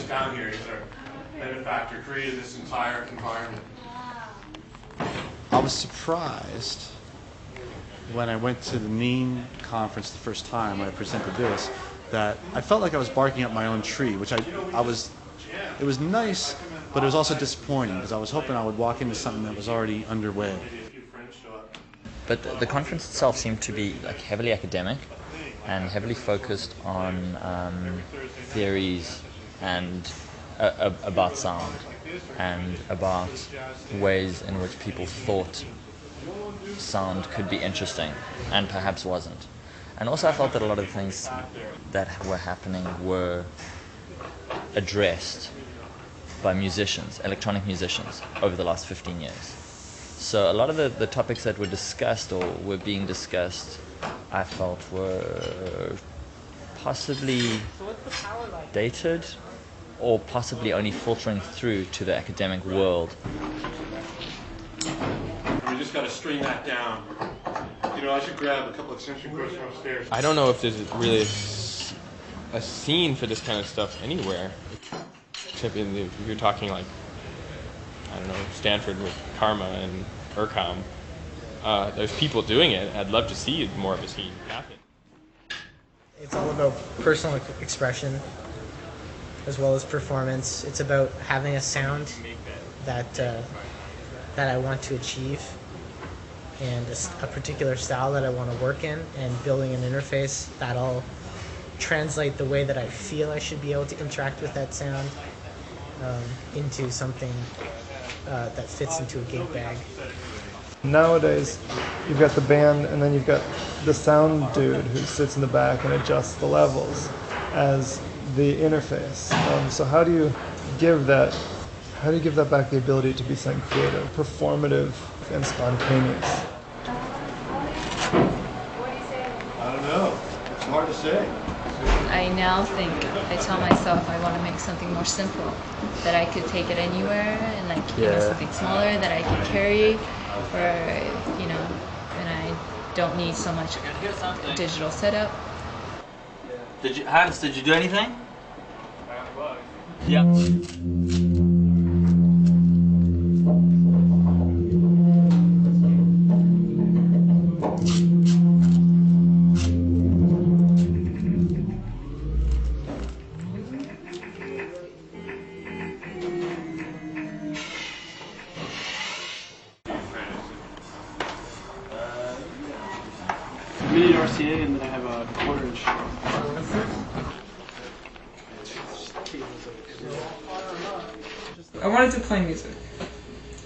down here. He's our benefactor, created this entire environment. I was surprised when I went to the NIME conference the first time when I presented this, that I felt like I was barking up my own tree, which it was nice, but it was also disappointing because I was hoping I would walk into something that was already underway. But the conference itself seemed to be like heavily academic and heavily focused on theories and about sound and about ways in which people thought sound could be interesting and perhaps wasn't. And also I felt that a lot of the things that were happening were addressed by musicians, electronic musicians, over the last 15 years. So a lot of the topics that were discussed or were being discussed, I felt were possibly dated or possibly only filtering through to the academic world. We just got to string that down. You know, I should grab a couple extension cords from upstairs. I don't know if there's really a scene for this kind of stuff anywhere. Except if you're talking like, I don't know, Stanford with Karma and Urcom. There's people doing it. I'd love to see more of a scene happen. It's all about personal expression as well as performance. It's about having a sound that I want to achieve and a particular style that I want to work in, and building an interface that'll translate the way that I feel I should be able to interact with that sound into something that fits into a gig bag. Nowadays, you've got the band and then you've got the sound dude who sits in the back and adjusts the levels as the interface. So how do you give that back the ability to be something creative, performative, and spontaneous? I don't know. It's hard to say. I now think, I tell myself I want to make something more simple, that I could take it anywhere, and like something smaller that I can carry, or and I don't need so much digital setup. Hans, did you do anything? Yeah. Mini RCA, and then I have a quarter-inch. I wanted to play music,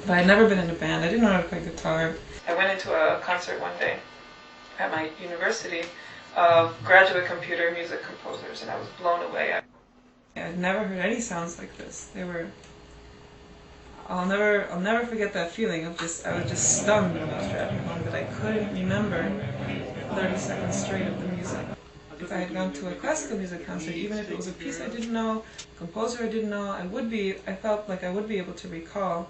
but I'd never been in a band. I didn't know how to play guitar. I went into a concert one day at my university of graduate computer music composers, and I was blown away. I'd never heard any sounds like this. They were. I'll never forget that feeling of I was just stunned when I was driving home that I couldn't remember 30 seconds straight of the music. If I had gone to a classical music concert, even if it was a piece I didn't know, a composer I didn't know, I felt like I would be able to recall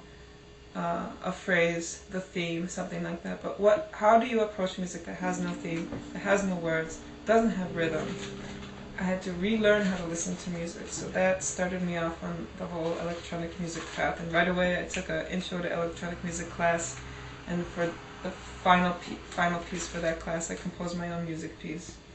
a phrase, the theme, something like that. But how do you approach music that has no theme, that has no words, doesn't have rhythm? I had to relearn how to listen to music, so that started me off on the whole electronic music path. And right away I took an intro to electronic music class, and for the final piece for that class I composed my own music piece.